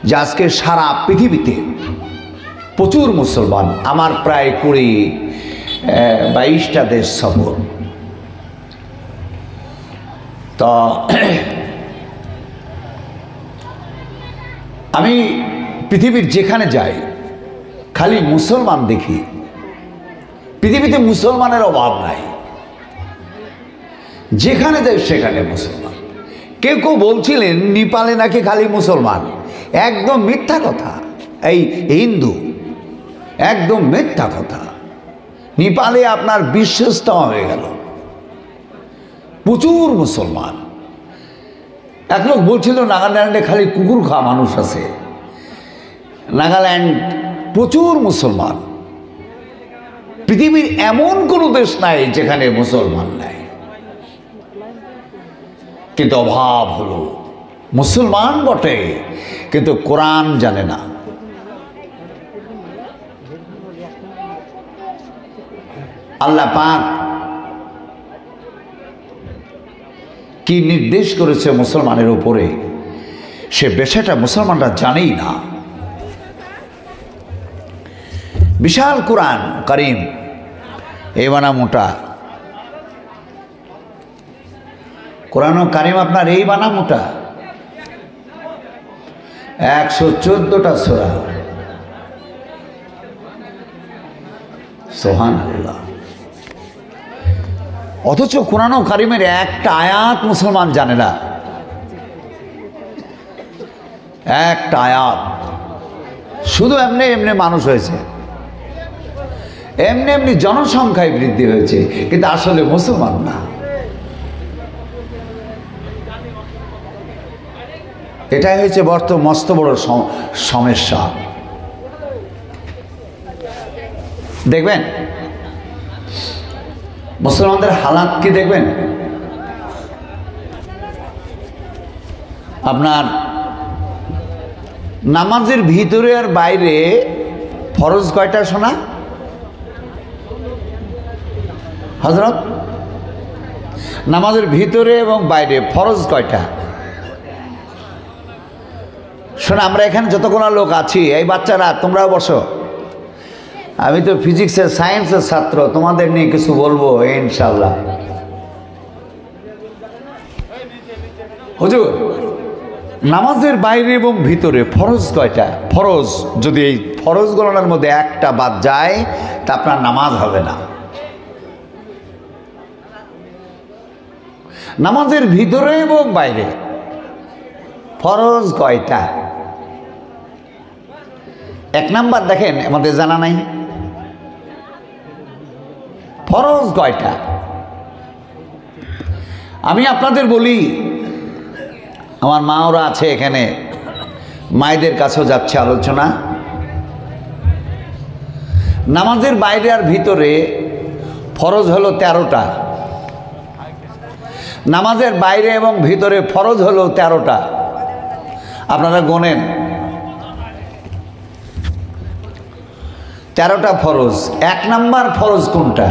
যে আজকে সারা পৃথিবীতে প্রচুর মুসলমান, আমার প্রায় 22টা দেশ সফর। তো আমি পৃথিবীর যেখানে যাই খালি মুসলমান দেখি। পৃথিবীতে মুসলমানের অভাব নাই, যেখানে যাই সেখানে মুসলমান। কেউ কেউ বলছিলেন নেপালে নাকি খালি মুসলমান, একদম মিথ্যা কথা। এই হিন্দু, একদম মিথ্যা কথা। নেপালে আপনার বিশ্বস্তমা হয়ে গেল, প্রচুর মুসলমান। এক লোক বলছিল নাগাল্যান্ডে খালি কুকুর খাওয়া মানুষ আছে। নাগাল্যান্ড প্রচুর মুসলমান। পৃথিবীর এমন কোনো দেশ নাই যেখানে মুসলমান নাই, কিন্তু অভাব হলো মুসলমান বটে কিন্তু কোরআন জানে না। আল্লাহ পাক কি নির্দেশ করেছে মুসলমানের উপরে, সে বিষয়টা মুসলমানরা জানেই না। বিশাল কোরআন কারীম, এই বানা মোটা কোরআন কারীম, আপনার এই বানা মোটা 114টা সূরা। সুবহানাল্লাহ। অথচ কোরআন কারীমের একটা আয়াত মুসলমান জানে না, একটা আয়াত। শুধু এমনি এমনি মানুষ হয়েছে, এমনি এমনি জনসংখ্যায় বৃদ্ধি হয়েছে, কিন্তু আসলে মুসলমান না। এটাই হয়েছে বর্তমান মস্ত বড় সমস্যা। দেখবেন মুসলমানদের হালাত কি দেখবেন, আপনার নামাজের ভিতরে আর বাইরে ফরজ কয়টা শোনা হযরত? নামাজের ভিতরে এবং বাইরে ফরজ কয়টা শোনা? আমরা এখানে যতগুলো লোক আছি, এই বাচ্চারা তোমরাও বসো, আমি তো ফিজিক্সের সায়েন্সের ছাত্র, তোমাদের নিয়ে কিছু বলবো ইনশাল্লাহ। হুজুর, নামাজের বাইরে এবং ভিতরে ফরজ কয়টা? ফরজ যদি এই ফরজ গণনার মধ্যে একটা বাদ যায় তা আপনার নামাজ হবে না। নামাজের ভিতরে এবং বাইরে ফরজ কয়টা? এক নাম্বার দেখেন, আমাদের জানা নাই ফরজ কয়টা। আমি আপনাদের বলি, আমার মা ওরা আছে এখানে, মায়েদের কাছেও যাচ্ছে আলোচনা। নামাজের বাইরে আর ভিতরে ফরজ হলো 13টা। নামাজের বাইরে এবং ভিতরে ফরজ হলো 13টা। আপনারা গোনেন, 13টা ফরজ। এক নাম্বার ফরজ কোনটা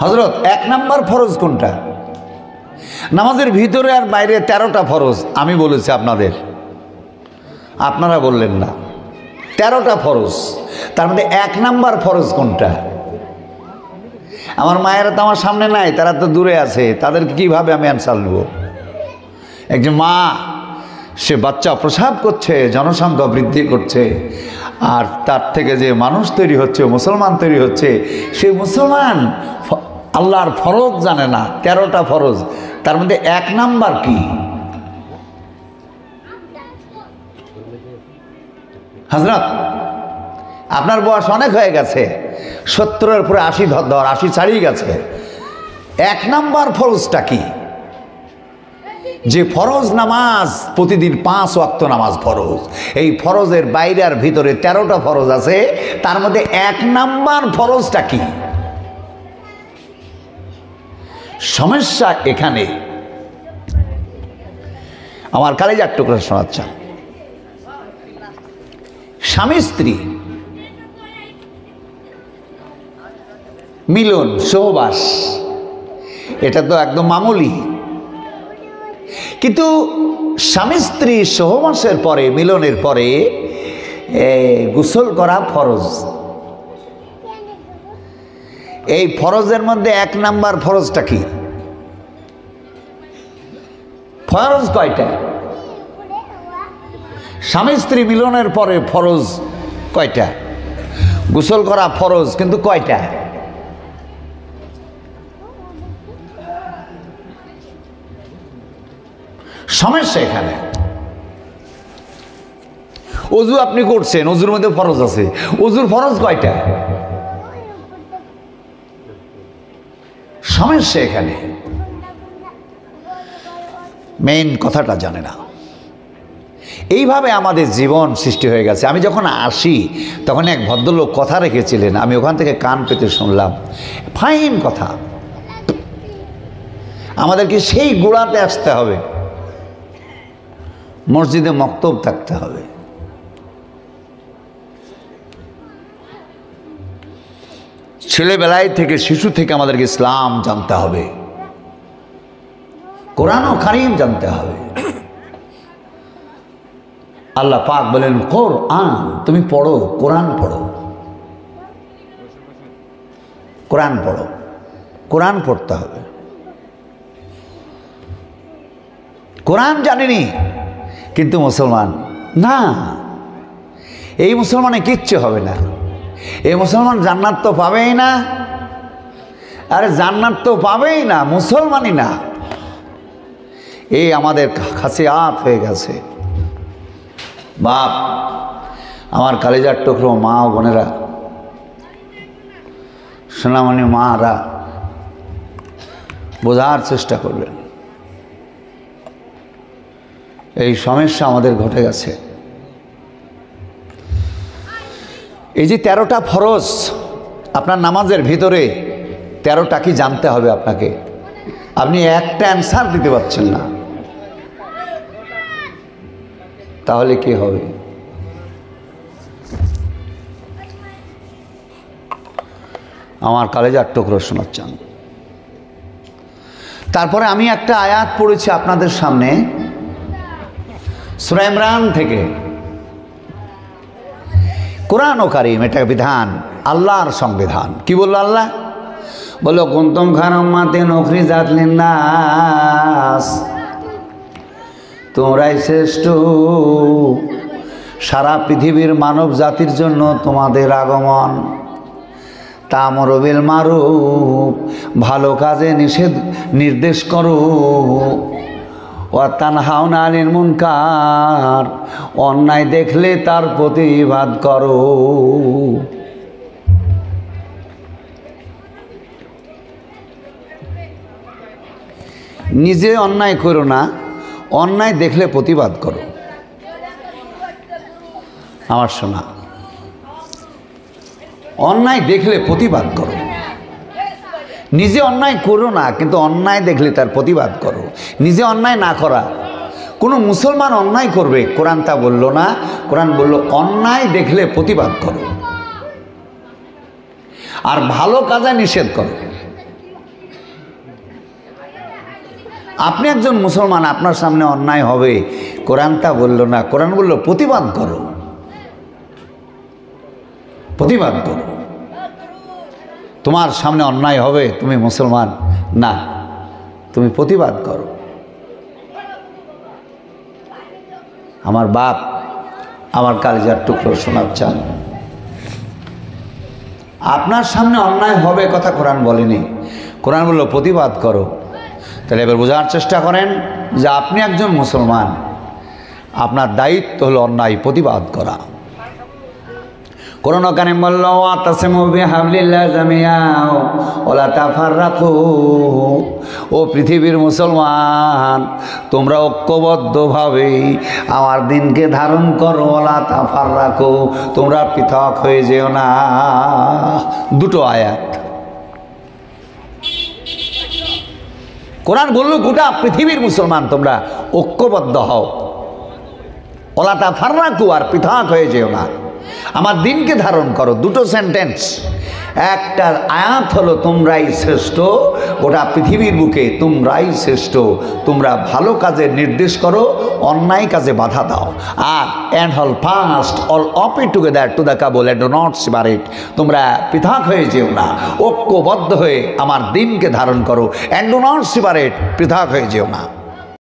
হযরত? এক নাম্বার ফরজ কোনটা? নামাজের ভিতরে আর বাইরে 13টা ফরজ আমি বলেছি আপনাদের, আপনারা বললেন না। 13টা ফরজ, তার মধ্যে এক নাম্বার ফরজ কোনটা? আমার মায়েরা তো আমার সামনে নাই, তারা তো দূরে আছে, তাদেরকে কিভাবে আমি অ্যান্সার নেব? একজন মা, সে বাচ্চা প্রসব করছে, জনসংখ্যা বৃদ্ধি করছে, আর তার থেকে যে মানুষ তৈরি হচ্ছে, মুসলমান তৈরি হচ্ছে, সেই মুসলমান আল্লাহর ফরজ জানে না। 13টা ফরজ, তার মধ্যে এক নাম্বার কি হযরত? আপনার বয়স অনেক হয়ে গেছে, 70-এর উপরে 80 ধর, 80 ছাড়িয়ে গেছে। এক নাম্বার ফরজটা কি? যে ফরজ নামাজ প্রতিদিন 5 ওয়াক্ত নামাজ ফরজ, এই ফরজের বাইরে আর ভিতরে 13টা ফরজ আছে, তার মধ্যে এক নাম্বার ফরজটা কি? সমস্যা এখানে। আমার কালেজার টুকরা শোনাচ্ছা, স্বামী স্ত্রী মিলন, সহবাস, এটা তো একদম মামুলি। কিন্তু স্বামী স্ত্রী সহবাসের পরে, মিলনের পরে গোসল করা ফরজ। এই ফরজের মধ্যে 1 নাম্বার ফরজটা কি? ফরজ কয়টা? স্বামী স্ত্রী মিলনের পরে ফরজ কয়টা? গোসল করা ফরজ, কিন্তু কয়টা? সমস্যা এখানে। ওযু আপনি করছেন, ওযুর মধ্যে ফরজ আছে, ওযুর ফরজ কয়টা? সমস্যা এখানে, মেইন কথাটা জানে না। এইভাবে আমাদের জীবন সৃষ্টি হয়ে গেছে। আমি যখন আসি তখন এক ভদ্রলোক কথা রেখেছিলেন, আমি ওখান থেকে কান পেতে শুনলাম, ফাইন কথা। আমাদেরকে সেই গোড়াতে আসতে হবে, মসজিদে মক্তব থাকতে হবে। ছেলেবেলায় থেকে, শিশু থেকে আমাদেরকে ইসলাম জানতে হবে, কোরআন ও কারীম জানতে হবে। আল্লাহ পাক বলেন কোরআন, তুমি পড়ো, কোরআন পড়ো, কোরআন পড়ো। কোরআন পড়তে হবে। কোরআন জানেনি কিন্তু মুসলমান না, এই মুসলমানে কিচ্ছু হবে না। এই মুসলমান জান্নাত তো পাবেই না। আরে জান্নাত তো পাবেই না, মুসলমানই না। এই আমাদের খাসিয়াত হয়ে গেছে। বাপ, আমার কালেজার টুকরো মা ও বোনেরা, সোনামণি মারা, বোঝার চেষ্টা করবেন। এই সমস্যা আমাদের ঘটে গেছে। এই যে 13টা ফরজ আপনার নামাজের ভিতরে, 13টা কি জানতে হবে আপনাকে। আপনি একটা অ্যান্সার দিতে পারছেন না, তাহলে কি হবে? আমার কালেজার টুকরো শোনাচ্ছেন। তারপরে আমি একটা আয়াত পড়েছি আপনাদের সামনে, সূরা ইমরান থেকে। কোরআন ও কারীম, এটা বিধান, আল্লাহর সংবিধান। কি বললো আল্লাহ? বললো কুনতুম খায়রা উম্মাতিন উখরিজাত লিন্নাস, তোমরাই শ্রেষ্ঠ সারা পৃথিবীর মানব জাতির জন্য তোমাদের আগমন। তা'মুরু বিল মারুফ, ভালো কাজে নির্দেশ করো, ওয়া তানহাউনা আনিল মুনকার, অন্যায় দেখলে তার প্রতিবাদ করো। নিজে অন্যায় করো না, অন্যায় দেখলে প্রতিবাদ করো। আমার শোনা, অন্যায় দেখলে প্রতিবাদ করো। নিজে অন্যায় করো না, কিন্তু অন্যায় দেখলে তার প্রতিবাদ করো। নিজে অন্যায় না করা, কোনো মুসলমান অন্যায় করবে, কোরআন তা বললো না। কোরআন বললো অন্যায় দেখলে প্রতিবাদ করো, আর ভালো কাজে নিষেধ করো। আপনি একজন মুসলমান, আপনার সামনে অন্যায় হবে, কোরআন তা বললো না। কোরআন বললো প্রতিবাদ করো, প্রতিবাদ করো। তোমার সামনে অন্যায় হবে, তুমি মুসলমান না, তুমি প্রতিবাদ করো। আমার বাপ, আমার কালেজার টুকরো শোনাচ্ছেন, আপনার সামনে অন্যায় হবে কথা কোরআন বলেনি, কোরআন বলল প্রতিবাদ করো। তাহলে এবার বোঝার চেষ্টা করেন যে আপনি একজন মুসলমান, আপনার দায়িত্ব হলো অন্যায় প্রতিবাদ করা। কোরআন কারীম বলল ওয়াতাসিমু বিহাবলিল্লাহি জামিআ ওয়ালা তাফাররাকু, ও পৃথিবীর মুসলমান, তোমরা ঐক্যবদ্ধভাবে আমার দিনকে ধারণ করো, ওয়ালা তাফাররাকু, তোমরা পৃথক হয়ে যেও না। দুটো আয়াত। কোরআন বলল গোটা পৃথিবীর মুসলমান তোমরা ঐক্যবদ্ধ হও, ওয়ালা তাফাররাকু, আর পৃথক হয়ে যেও না। আমার দিনকে ধারণ করো। দুটো সেন্টেন্স, একটা আয়াত হলো তোমরাই শ্রেষ্ঠ, গোটা পৃথিবীর বুকে তোমরাই শ্রেষ্ঠ, তোমরা ভালো কাজের নির্দেশ করো, অন্যায় কাজে বাধা দাও। আর and hold fast all of it together to the cable and do not separate, তোমরা পৃথক হয়ে যেও না, ঐক্যবদ্ধ হয়ে আমার দিনকে ধারণ করো, অ্যান্ড ডু নট সেপারেট, পৃথক হয়ে যেও না।